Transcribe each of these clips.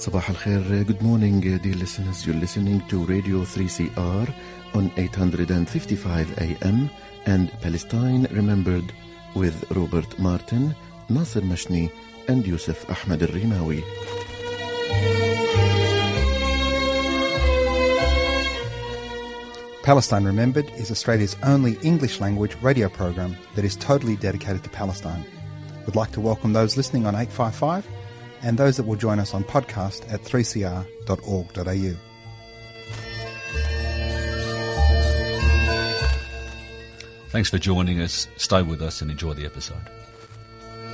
Sabah al-Khair, good morning dear listeners. You're listening to Radio 3CR on 855 AM and Palestine Remembered with Robert Martin, Nasser Mashni and Yusuf Ahmed al-Rimawi. Palestine Remembered is Australia's only English language radio program that is totally dedicated to Palestine. We'd like to welcome those listening on 855 and those that will join us on podcast at 3cr.org.au. Thanks for joining us. Stay with us and enjoy the episode.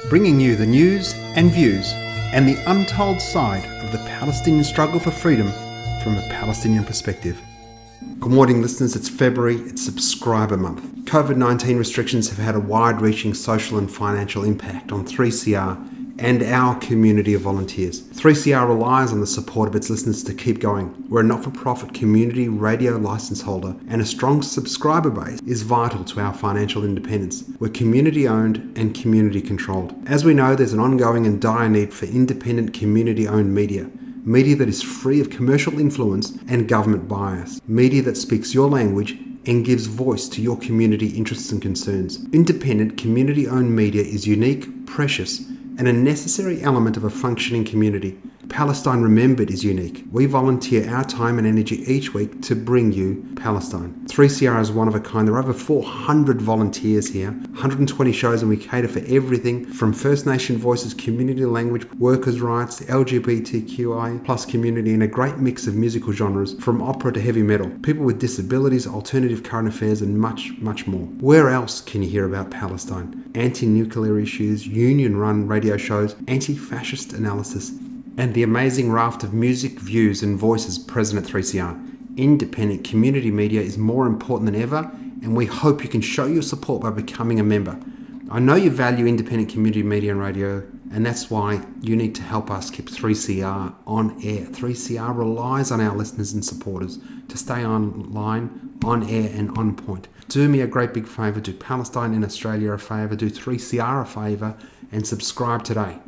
Bringing you the news and views and the untold side of the Palestinian struggle for freedom from a Palestinian perspective. Good morning, listeners. It's February. It's Subscriber Month. COVID-19 restrictions have had a wide-reaching social and financial impact on 3CR and our community of volunteers. 3CR relies on the support of its listeners to keep going. We're a not-for-profit community radio licence holder, and a strong subscriber base is vital to our financial independence. We're community-owned and community-controlled. As we know, there's an ongoing and dire need for independent community-owned media that is free of commercial influence and government bias, media that speaks your language and gives voice to your community interests and concerns. Independent, community-owned media is unique, precious, and a necessary element of a functioning community. Palestine Remembered is unique. We volunteer our time and energy each week to bring you Palestine. 3CR is one of a kind. There are over 400 volunteers here, 120 shows, and we cater for everything from First Nation voices, community language, workers' rights, the LGBTQI plus community, and a great mix of musical genres from opera to heavy metal, people with disabilities, alternative current affairs, and much, much more. Where else can you hear about Palestine? Anti-nuclear issues, union-run radio shows, anti-fascist analysis, and the amazing raft of music, views and voices present at 3CR. Independent community media is more important than ever, and we hope you can show your support by becoming a member. I know you value independent community media and radio, and that's why you need to help us keep 3CR on air. 3CR relies on our listeners and supporters to stay online, on air and on point. Do me a great big favour, do Palestine in Australia a favour, do 3CR a favour, and subscribe today.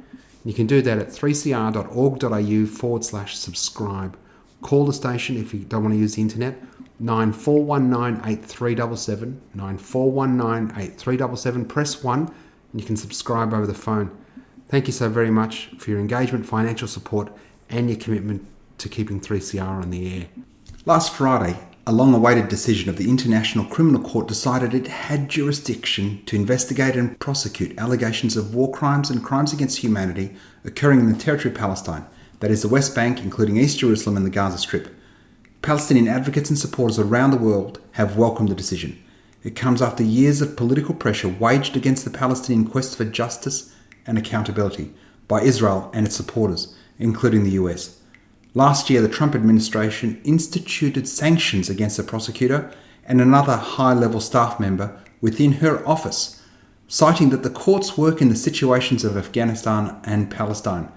You can do that at 3cr.org.au/subscribe. Call the station if you don't want to use the internet, 94198377, 94198377. Press 1 and you can subscribe over the phone. Thank you so very much for your engagement, financial support and your commitment to keeping 3CR on the air. Last Friday, a long-awaited decision of the International Criminal Court decided it had jurisdiction to investigate and prosecute allegations of war crimes and crimes against humanity occurring in the territory of Palestine, that is the West Bank, including East Jerusalem and the Gaza Strip. Palestinian advocates and supporters around the world have welcomed the decision. It comes after years of political pressure waged against the Palestinian quest for justice and accountability by Israel and its supporters, including the US. Last year, the Trump administration instituted sanctions against the prosecutor and another high-level staff member within her office, citing that the courts work in the situations of Afghanistan and Palestine.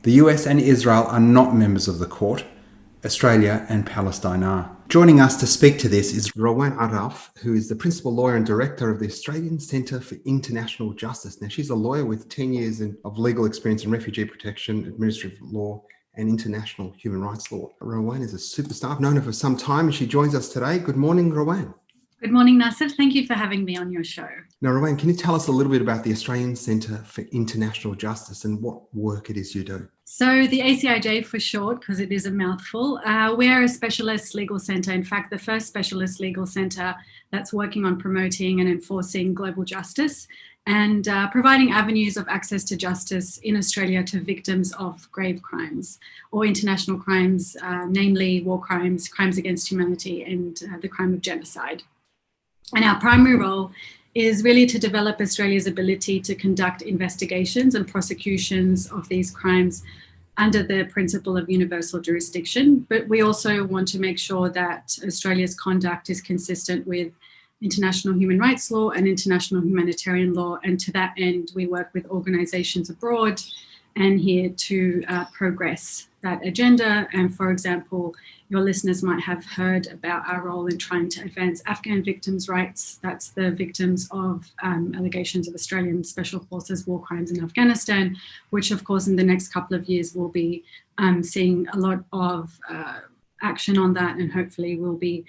The US and Israel are not members of the court. Australia and Palestine are. Joining us to speak to this is Rawan, who is the principal lawyer and director of the Australian Centre for International Justice. Now, she's a lawyer with 10 years of legal experience in refugee protection, administrative law, and international human rights law. Rawan is a superstar. I've known her for some time and she joins us today. Good morning, Rawan. Good morning, Nasser. Thank you for having me on your show. Now, Rawan, can you tell us a little bit about the Australian Centre for International Justice and what work it is you do? So the ACIJ for short, because it is a mouthful, we're a specialist legal centre. In fact, the first specialist legal centre that's working on promoting and enforcing global justice and providing avenues of access to justice in Australia to victims of grave crimes or international crimes, namely war crimes, crimes against humanity, and the crime of genocide. And our primary role is really to develop Australia's ability to conduct investigations and prosecutions of these crimes under the principle of universal jurisdiction. But we also want to make sure that Australia's conduct is consistent with international human rights law and international humanitarian law. And to that end, we work with organisations abroad and here to progress that agenda. And for example, your listeners might have heard about our role in trying to advance Afghan victims' rights. That's the victims of allegations of Australian Special Forces war crimes in Afghanistan, which of course in the next couple of years will be seeing a lot of action on that, and hopefully we'll be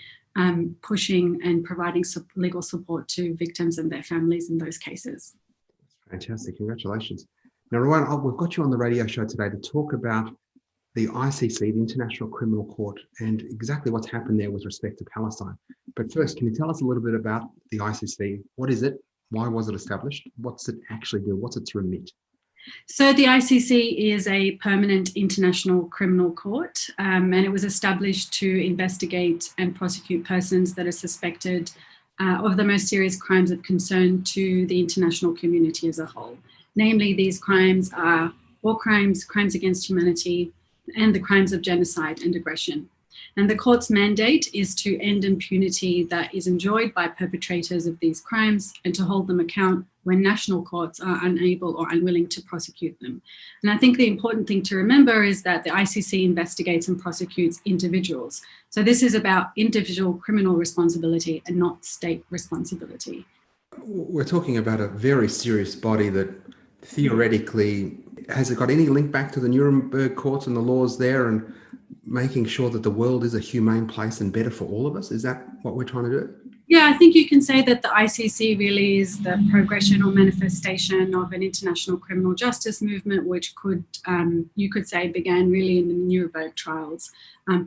pushing and providing legal support to victims and their families in those cases. Fantastic, congratulations. Now, Rawan, we've got you on the radio show today to talk about the ICC, the International Criminal Court, and exactly what's happened there with respect to Palestine. But first, can you tell us a little bit about the ICC? What is it? Why was it established? What's it actually do? What's its remit? So the ICC is a permanent international criminal court, and it was established to investigate and prosecute persons that are suspected of the most serious crimes of concern to the international community as a whole. Namely, these crimes are war crimes, crimes against humanity, and the crimes of genocide and aggression. And the court's mandate is to end impunity that is enjoyed by perpetrators of these crimes and to hold them account when national courts are unable or unwilling to prosecute them. And I think the important thing to remember is that the ICC investigates and prosecutes individuals. So this is about individual criminal responsibility and not state responsibility. We're talking about a very serious body that theoretically, has it got any link back to the Nuremberg courts and the laws there and making sure that the world is a humane place and better for all of us? Is that what we're trying to do? Yeah, I think you can say that the ICC really is the progression or manifestation of an international criminal justice movement, which you could say began really in the Nuremberg trials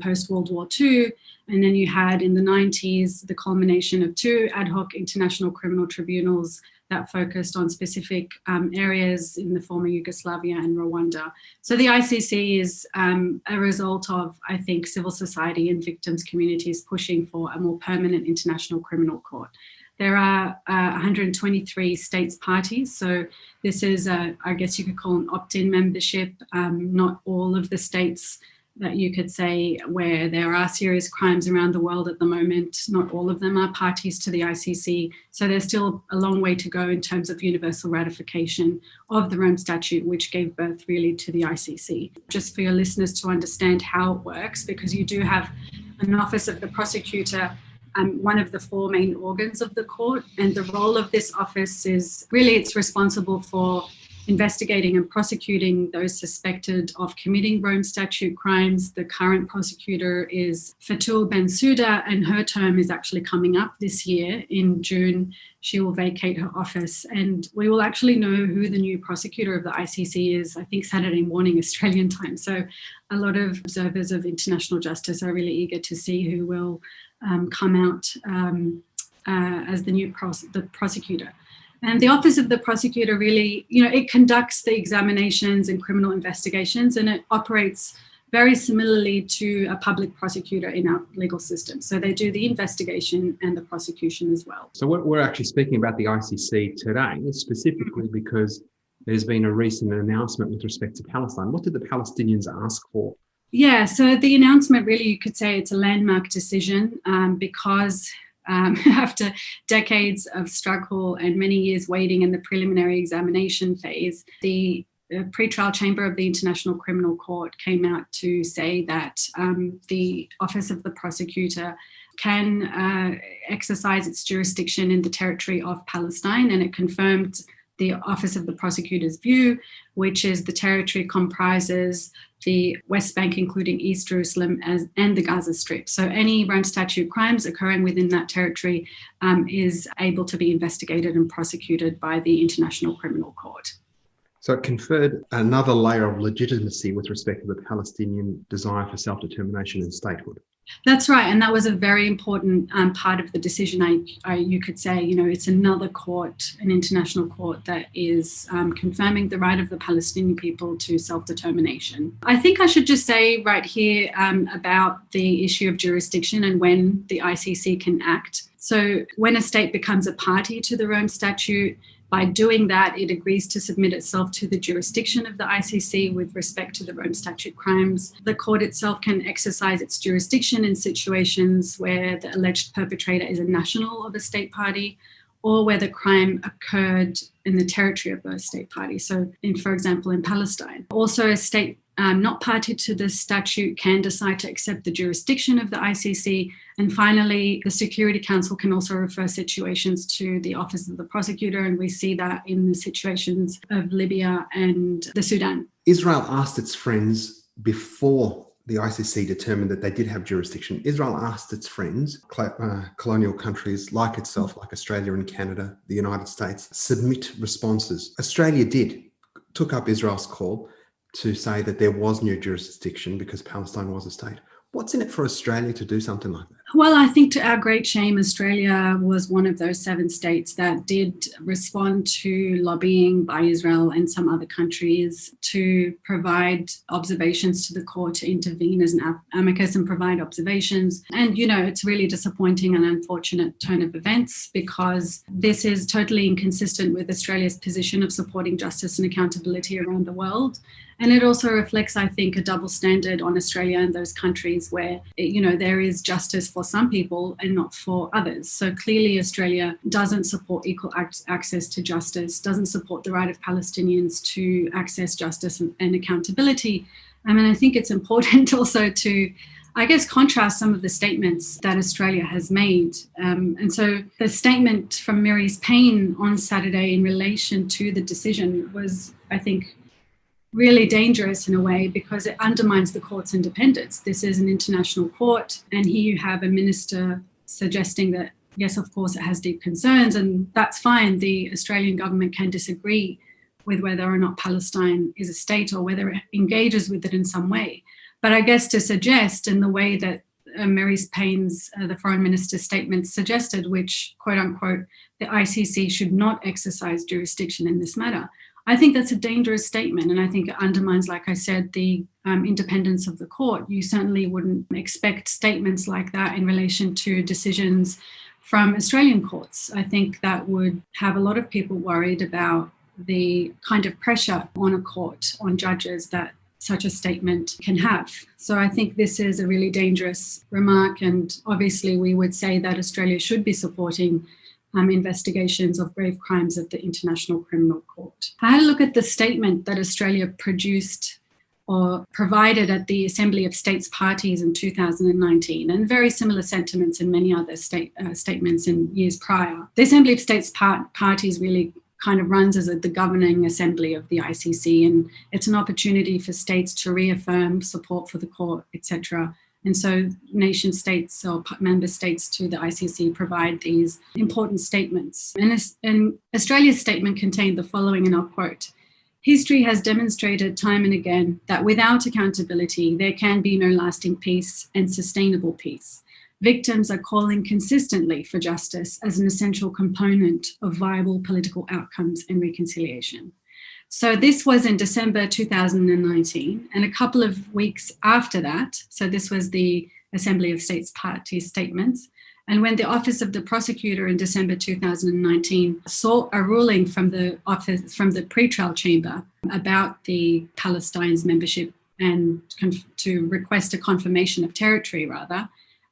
post-World War II. And then you had in the 90s the culmination of two ad hoc international criminal tribunals that focused on specific areas in the former Yugoslavia and Rwanda. So the ICC is a result of, I think, civil society and victims' communities pushing for a more permanent international criminal court. There are 123 states parties, so this is, I guess you could call an opt-in membership. Not all of the states that you could say where there are serious crimes around the world at the moment, not all of them are parties to the ICC. So there's still a long way to go in terms of universal ratification of the Rome Statute, which gave birth really to the ICC. Just for your listeners to understand how it works, because you do have an Office of the Prosecutor, one of the four main organs of the court. And the role of this office is really it's responsible for investigating and prosecuting those suspected of committing Rome Statute crimes. The current prosecutor is Fatul Bensouda, and her term is actually coming up this year. In June, she will vacate her office, and we will actually know who the new prosecutor of the ICC is, I think Saturday morning Australian time. So a lot of observers of international justice are really eager to see who will come out as the new prosecutor. And the Office of the Prosecutor really, it conducts the examinations and criminal investigations, and it operates very similarly to a public prosecutor in our legal system. So they do the investigation and the prosecution as well. So we're actually speaking about the ICC today, specifically because there's been a recent announcement with respect to Palestine. What did the Palestinians ask for? Yeah, so the announcement really, you could say it's a landmark decision because after decades of struggle and many years waiting in the preliminary examination phase, the pre-trial chamber of the International Criminal Court came out to say that the Office of the Prosecutor can exercise its jurisdiction in the territory of Palestine, and it confirmed the Office of the Prosecutor's view, which is the territory comprises the West Bank, including East Jerusalem, and the Gaza Strip. So any Rome Statute crimes occurring within that territory is able to be investigated and prosecuted by the International Criminal Court. So it conferred another layer of legitimacy with respect to the Palestinian desire for self-determination and statehood. That's right, and that was a very important part of the decision. You could say, it's another court, an international court that is confirming the right of the Palestinian people to self-determination. I think I should just say right here about the issue of jurisdiction and when the ICC can act. So when a state becomes a party to the Rome Statute, by doing that, it agrees to submit itself to the jurisdiction of the ICC with respect to the Rome Statute crimes. The court itself can exercise its jurisdiction in situations where the alleged perpetrator is a national of a state party, or where the crime occurred in the territory of those state parties. So, for example, in Palestine. Also, a state not party to this statute can decide to accept the jurisdiction of the ICC. And finally, the Security Council can also refer situations to the Office of the Prosecutor, and we see that in the situations of Libya and the Sudan. Israel asked its friends before the ICC determined that they did have jurisdiction. Israel asked its friends, colonial countries like itself, like Australia and Canada, the United States, submit responses. Australia took up Israel's call to say that there was no jurisdiction because Palestine was a state. What's in it for Australia to do something like that? Well, I think to our great shame, Australia was one of those 7 states that did respond to lobbying by Israel and some other countries to provide observations to the court, to intervene as an amicus and provide observations. And, it's really disappointing and unfortunate turn of events because this is totally inconsistent with Australia's position of supporting justice and accountability around the world. And it also reflects, I think, a double standard on Australia and those countries where, there is justice for some people and not for others. So clearly Australia doesn't support equal access to justice, doesn't support the right of Palestinians to access justice and accountability. I think it's important also to, contrast some of the statements that Australia has made. And so the statement from Marise Payne on Saturday in relation to the decision was, I think, really dangerous in a way because it undermines the court's independence. This is an international court, and here you have a minister suggesting that, yes, of course, it has deep concerns, and that's fine. The Australian government can disagree with whether or not Palestine is a state or whether it engages with it in some way. But I guess to suggest in the way that Marise Payne's, the foreign minister's statement suggested, which, quote unquote, the ICC should not exercise jurisdiction in this matter, I think that's a dangerous statement, and I think it undermines, like I said, the independence of the court. You certainly wouldn't expect statements like that in relation to decisions from Australian courts. I think that would have a lot of people worried about the kind of pressure on a court, on judges, that such a statement can have. So I think this is a really dangerous remark, and obviously we would say that Australia should be supporting investigations of grave crimes at the International Criminal Court. I had a look at the statement that Australia produced or provided at the Assembly of States Parties in 2019, and very similar sentiments in many other statements in years prior. The Assembly of States Parties really kind of runs as the governing assembly of the ICC, and it's an opportunity for states to reaffirm support for the court, etc. And so nation states or member states to the ICC provide these important statements. And Australia's statement contained the following, and I'll quote, "History has demonstrated time and again that without accountability, there can be no lasting peace and sustainable peace. Victims are calling consistently for justice as an essential component of viable political outcomes and reconciliation." So this was in December 2019, and a couple of weeks after that, so this was the Assembly of States Parties statements, and when the Office of the Prosecutor in December 2019 saw a ruling from the pretrial chamber about the Palestine's membership and to request a confirmation of territory,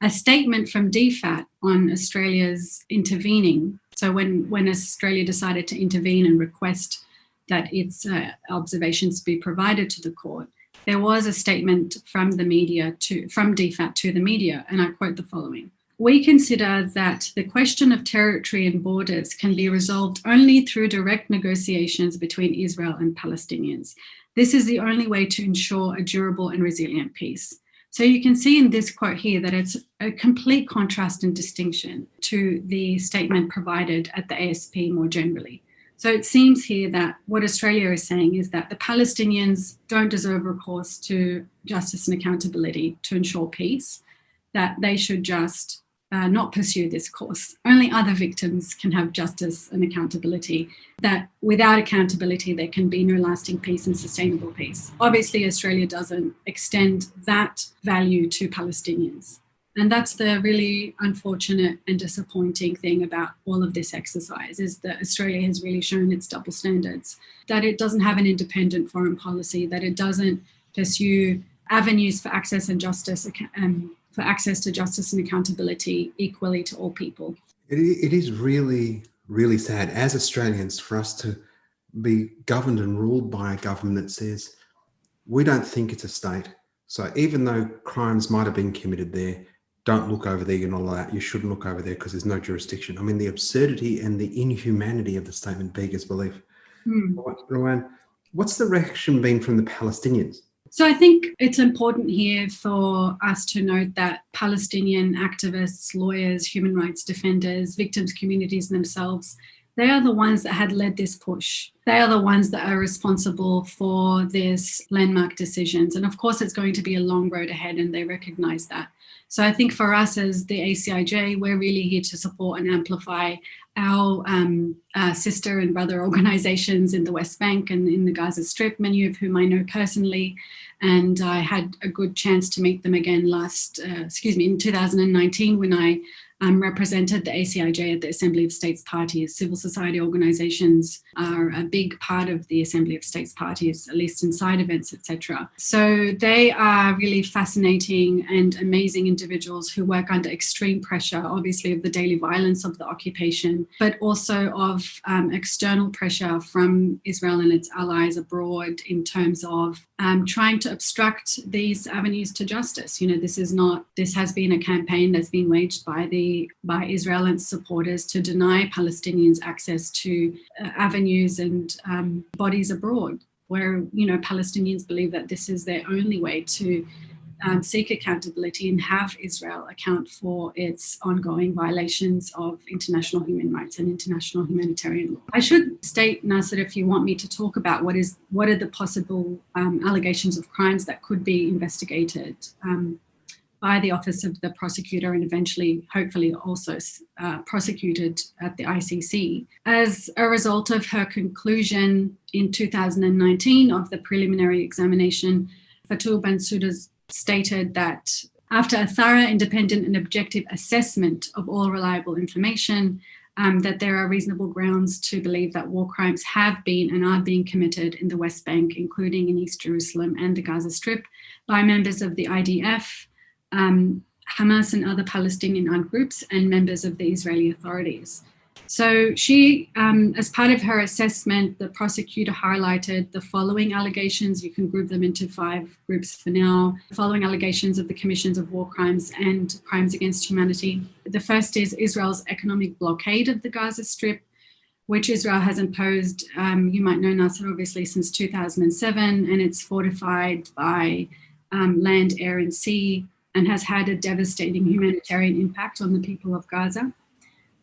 a statement from DFAT on Australia's intervening. So when Australia decided to intervene and request that its observations be provided to the court, there was a statement from the media from DFAT to the media, and I quote the following: "We consider that the question of territory and borders can be resolved only through direct negotiations between Israel and Palestinians. This is the only way to ensure a durable and resilient peace." So you can see in this quote here that it's a complete contrast and distinction to the statement provided at the ASP more generally. So it seems here that what Australia is saying is that the Palestinians don't deserve recourse to justice and accountability to ensure peace, that they should just not pursue this course. Only other victims can have justice and accountability, that without accountability, there can be no lasting peace and sustainable peace. Obviously, Australia doesn't extend that value to Palestinians. And that's the really unfortunate and disappointing thing about all of this exercise, is that Australia has really shown its double standards, that it doesn't have an independent foreign policy, that it doesn't pursue avenues for access and justice, for access to justice and accountability equally to all people. It is really really sad as Australians for us to be governed and ruled by a government that says, we don't think it's a state. So even though crimes might have been committed there, don't look over there, you're not allowed, you shouldn't look over there because there's no jurisdiction. I mean, the absurdity and the inhumanity of the statement beggars belief. Rawan, what's the reaction been from the Palestinians? So I think it's important here for us to note that Palestinian activists, lawyers, human rights defenders, victims communities themselves, they are the ones that had led this push. They are the ones that are responsible for this landmark decisions. And of course, it's going to be a long road ahead, and they recognize that. So I think for us as the ACIJ, we're really here to support and amplify our sister and brother organizations in the West Bank and in the Gaza Strip, many of whom I know personally. And I had a good chance to meet them again in 2019 when I represented the ACIJ at the Assembly of States Party. Civil society organizations are a big part of the Assembly of States Parties, at least in side events, etc. So they are really fascinating and amazing individuals who work under extreme pressure, obviously of the daily violence of the occupation, but also of external pressure from Israel and its allies abroad in terms of trying to obstruct these avenues to justice. You know, this has been a campaign that's been waged by Israel and supporters to deny Palestinians access to avenues and bodies abroad, where, you know, Palestinians believe that this is their only way to seek accountability and have Israel account for its ongoing violations of international human rights and international humanitarian law. I should state, Nasser, if you want me to talk about what are the possible allegations of crimes that could be investigated by the Office of the Prosecutor and eventually, hopefully, also prosecuted at the ICC. As a result of her conclusion in 2019 of the preliminary examination, Fatou Bensouda's stated that after a thorough, independent and objective assessment of all reliable information, that there are reasonable grounds to believe that war crimes have been and are being committed in the West Bank, including in East Jerusalem and the Gaza Strip, by members of the IDF, Hamas and other Palestinian armed groups, and members of the Israeli authorities. So she, as part of her assessment, the prosecutor highlighted the following allegations. You can group them into 5 groups for now. The following allegations of the commissions of war crimes and crimes against humanity. The first is Israel's economic blockade of the Gaza Strip, which Israel has imposed, you might know, Nasser, obviously, since 2007, and it's fortified by land, air, and sea, and has had a devastating humanitarian impact on the people of Gaza.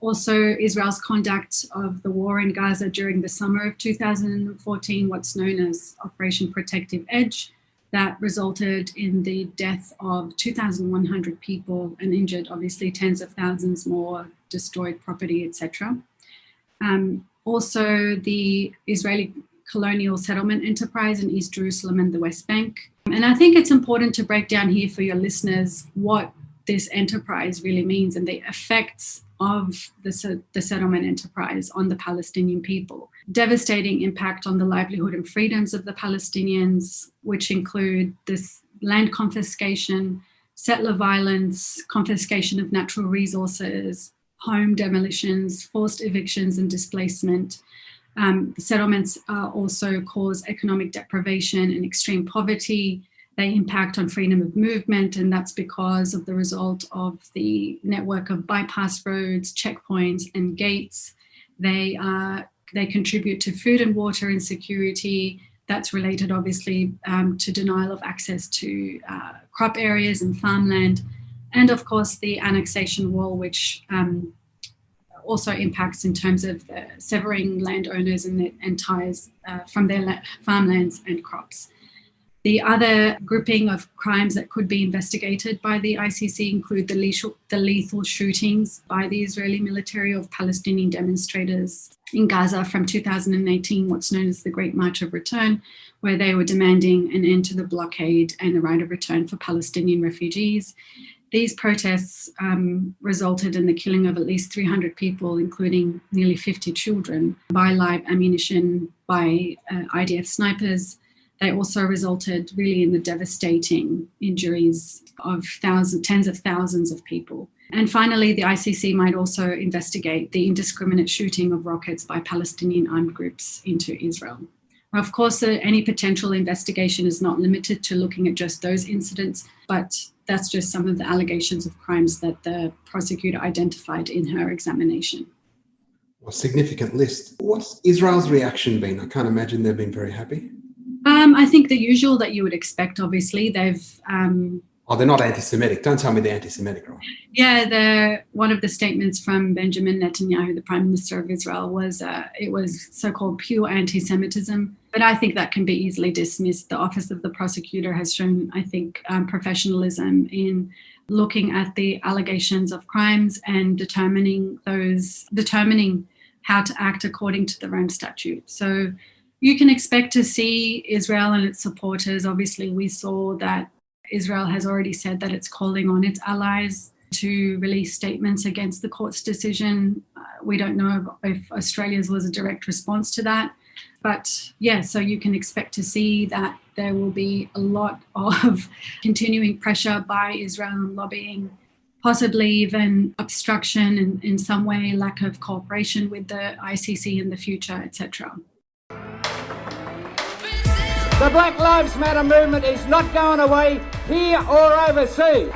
Also, Israel's conduct of the war in Gaza during the summer of 2014, what's known as Operation Protective Edge, that resulted in the death of 2,100 people and injured, obviously, tens of thousands more, destroyed property, etc. Also, the Israeli colonial settlement enterprise in East Jerusalem and the West Bank. And I think it's important to break down here for your listeners what this enterprise really means and the effects of the settlement enterprise on the Palestinian people. Devastating impact on the livelihood and freedoms of the Palestinians, which include this land confiscation, settler violence, confiscation of natural resources, home demolitions, forced evictions and displacement. The settlements also cause economic deprivation and extreme poverty. They impact on freedom of movement, and that's because of the result of the network of bypass roads, checkpoints, and gates. They contribute to food and water insecurity. That's related, obviously, to denial of access to crop areas and farmland. And, of course, the annexation wall, which also impacts in terms of severing landowners and ties from their farmlands and crops. The other grouping of crimes that could be investigated by the ICC include the lethal shootings by the Israeli military of Palestinian demonstrators in Gaza from 2018, what's known as the Great March of Return, where they were demanding an end to the blockade and the right of return for Palestinian refugees. These protests resulted in the killing of at least 300 people, including nearly 50 children, by live ammunition, by IDF snipers. They also resulted really in the devastating injuries of tens of thousands of people. And finally, the ICC might also investigate the indiscriminate shooting of rockets by Palestinian armed groups into Israel. Of course, any potential investigation is not limited to looking at just those incidents, but that's just some of the allegations of crimes that the prosecutor identified in her examination. A significant list. What's Israel's reaction been? I can't imagine they've been very happy. I think the usual that you would expect, obviously. They're not anti-Semitic. Don't tell me they're anti-Semitic, right? Yeah, one of the statements from Benjamin Netanyahu, the Prime Minister of Israel, was it was so-called pure anti-Semitism. But I think that can be easily dismissed. The Office of the Prosecutor has shown, I think, professionalism in looking at the allegations of crimes and determining how to act according to the Rome Statute. So you can expect to see Israel and its supporters. Obviously, we saw that Israel has already said that it's calling on its allies to release statements against the court's decision. We don't know if Australia's was a direct response to that. But yeah, so you can expect to see that there will be a lot of continuing pressure by Israel and lobbying, possibly even obstruction and in some way lack of cooperation with the ICC in the future, etc. The Black Lives Matter movement is not going away here or overseas.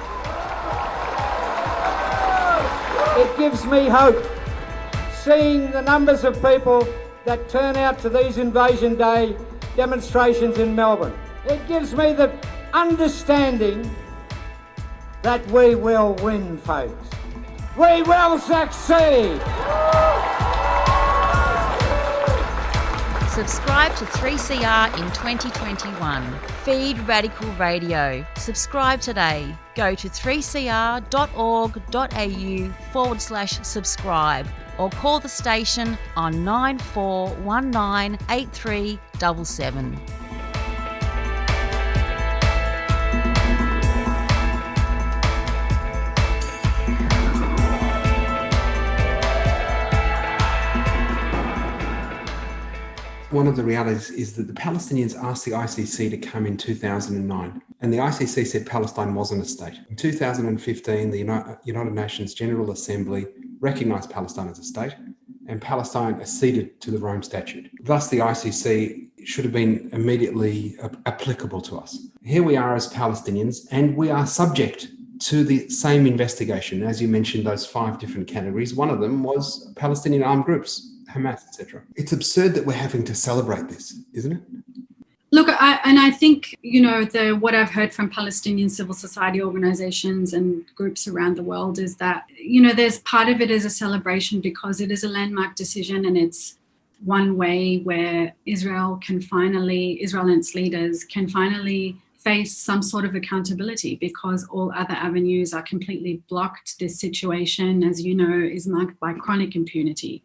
It gives me hope seeing the numbers of people that turn out to these Invasion Day demonstrations in Melbourne. It gives me the understanding that we will win, folks. We will succeed. Subscribe to 3CR in 2021. Feed Radical Radio. Subscribe today. Go to 3cr.org.au/subscribe or call the station on 94198377. One of the realities is that the Palestinians asked the ICC to come in 2009, and the ICC said Palestine wasn't a state. In 2015, the United Nations General Assembly recognised Palestine as a state, and Palestine acceded to the Rome Statute. Thus, the ICC should have been immediately applicable to us. Here we are as Palestinians, and we are subject to the same investigation. As you mentioned, those 5 different categories. One of them was Palestinian armed groups, Hamas, etc. It's absurd that we're having to celebrate this, isn't it? Look, I think, what I've heard from Palestinian civil society organizations and groups around the world is that, there's part of it is a celebration because it is a landmark decision, and it's one way where Israel and its leaders can finally face some sort of accountability, because all other avenues are completely blocked. This situation, as you know, is marked by chronic impunity.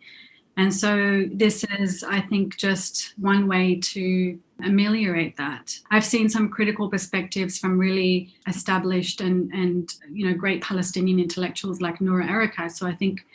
And so this is, I think, just one way to ameliorate that. I've seen some critical perspectives from really established and great Palestinian intellectuals like Noura Erika. So I think,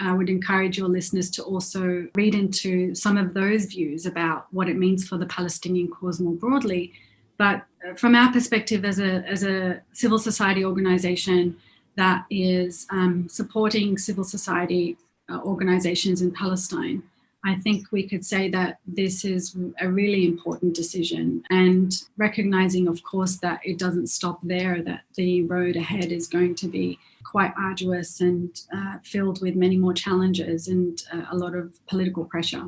I would encourage your listeners to also read into some of those views about what it means for the Palestinian cause more broadly. But from our perspective as a civil society organization that is supporting civil society organizations in Palestine, I think we could say that this is a really important decision, and recognizing, of course, that it doesn't stop there, that the road ahead is going to be quite arduous and filled with many more challenges and a lot of political pressure.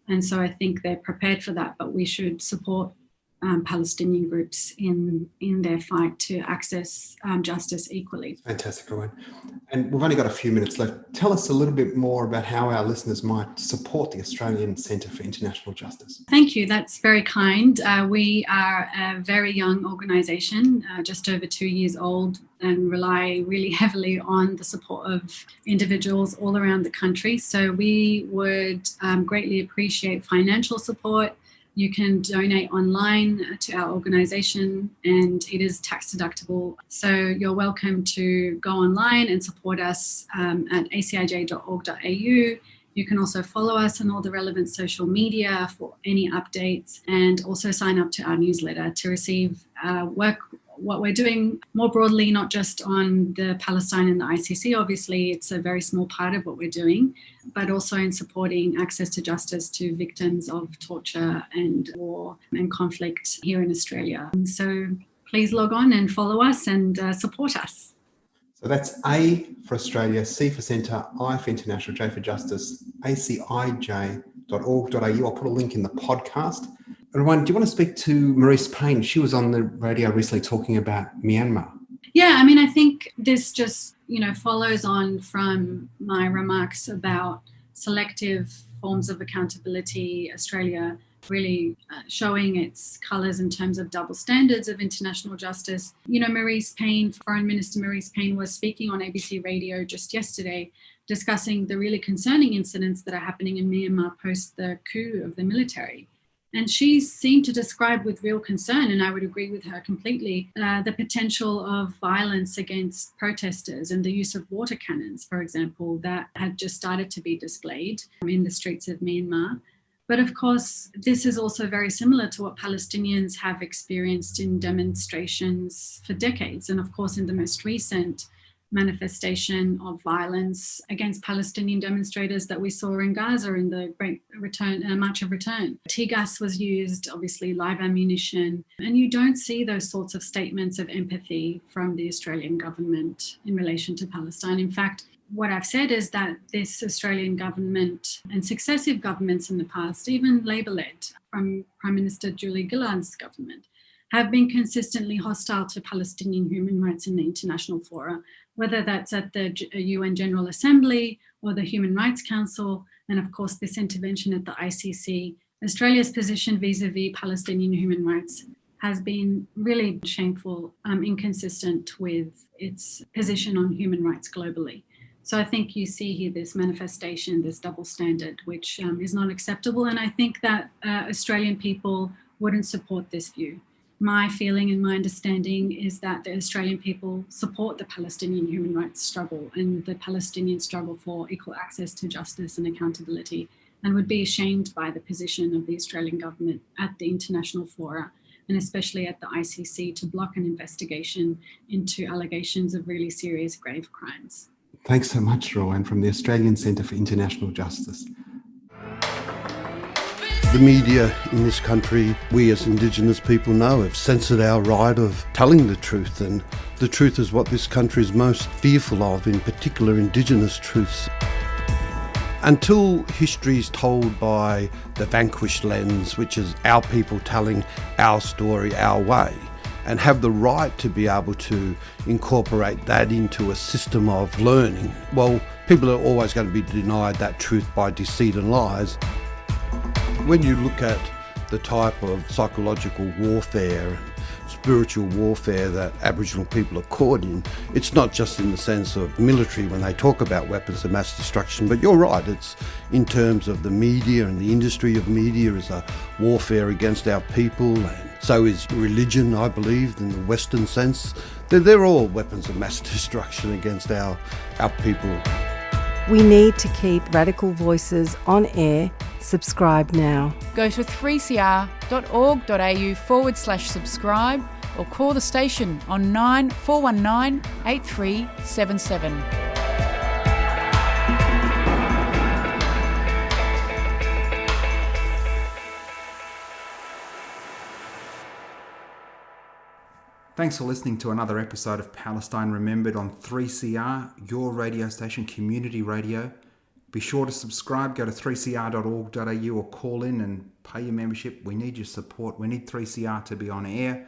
And so I think they're prepared for that, but we should support Palestinian groups in their fight to access justice equally. Fantastic, Rawan. And we've only got a few minutes left. Tell us a little bit more about how our listeners might support the Australian Centre for International Justice. Thank you. That's very kind. We are a very young organisation, just over 2 years old, and rely really heavily on the support of individuals all around the country. So we would greatly appreciate financial support. You can donate online to our organisation, and it is tax deductible. So you're welcome to go online and support us at acij.org.au. You can also follow us on all the relevant social media for any updates, and also sign up to our newsletter to receive what we're doing more broadly, not just on the Palestine and the ICC. Obviously, it's a very small part of what we're doing, but also in supporting access to justice to victims of torture and war and conflict here in Australia. And so please log on and follow us and support us. So that's A for Australia, C for Centre, I for International, J for Justice, acij.org.au. I'll put a link in the podcast. Rawan, do you want to speak to Maurice Payne? She was on the radio recently talking about Myanmar. Yeah, I mean, I think this just, follows on from my remarks about selective forms of accountability, Australia really showing its colours in terms of double standards of international justice. Maurice Payne, Foreign Minister Maurice Payne, was speaking on ABC Radio just yesterday, discussing the really concerning incidents that are happening in Myanmar post the coup of the military. And she seemed to describe with real concern, and I would agree with her completely, the potential of violence against protesters and the use of water cannons, for example, that had just started to be displayed in the streets of Myanmar. But of course, this is also very similar to what Palestinians have experienced in demonstrations for decades. And of course, in the most recent manifestation of violence against Palestinian demonstrators that we saw in Gaza in the Great March of Return. Tear gas was used, obviously live ammunition, and you don't see those sorts of statements of empathy from the Australian government in relation to Palestine. In fact, what I've said is that this Australian government and successive governments in the past, even Labor-led, from Prime Minister Julia Gillard's government, have been consistently hostile to Palestinian human rights in the international fora, whether that's at the UN General Assembly or the Human Rights Council, and of course this intervention at the ICC. Australia's position vis-a-vis Palestinian human rights has been really shameful, inconsistent with its position on human rights globally. So I think you see here this manifestation, this double standard, which is not acceptable. And I think that Australian people wouldn't support this view. My feeling and my understanding is that the Australian people support the Palestinian human rights struggle and the Palestinian struggle for equal access to justice and accountability, and would be ashamed by the position of the Australian government at the international fora, and especially at the ICC, to block an investigation into allegations of really serious, grave crimes. Thanks so much, Rawan, from the Australian Centre for International Justice. The media in this country, we as Indigenous people know, have censored our right of telling the truth, and the truth is what this country is most fearful of, in particular Indigenous truths. Until history is told by the vanquished lens, which is our people telling our story our way, and have the right to be able to incorporate that into a system of learning, well, people are always going to be denied that truth by deceit and lies. When you look at the type of psychological warfare and spiritual warfare that Aboriginal people are caught in, it's not just in the sense of military when they talk about weapons of mass destruction, but you're right, it's in terms of the media, and the industry of media is a warfare against our people, and so is religion, I believe, in the Western sense. They're all weapons of mass destruction against our people. We need to keep radical voices on air. Subscribe now. Go to 3cr.org.au/subscribe or call the station on 9419 8377. Thanks for listening to another episode of Palestine Remembered on 3CR, your radio station, community radio. Be sure to subscribe. Go to 3cr.org.au or call in and pay your membership. We need your support. We need 3CR to be on air,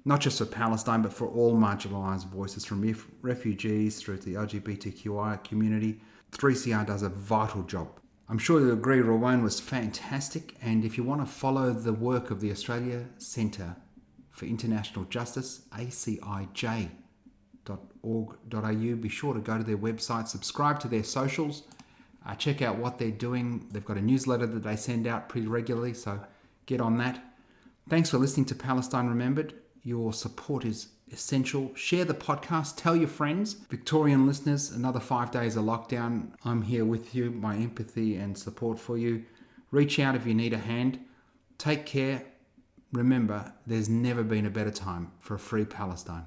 not just for Palestine, but for all marginalised voices, from refugees through to the LGBTQI community. 3CR does a vital job. I'm sure you'll agree Rawan was fantastic. And if you want to follow the work of the Australia Centre for International Justice, acij.org.au, be sure to go to their website, subscribe to their socials, check out what they're doing. They've got a newsletter that they send out pretty regularly, so get on that. Thanks for listening to Palestine Remembered. Your support is essential. Share the podcast, tell your friends. Victorian listeners, another 5 days of lockdown. I'm here with you, my empathy and support for you. Reach out if you need a hand. Take care. remember, there's never been a better time for a free Palestine.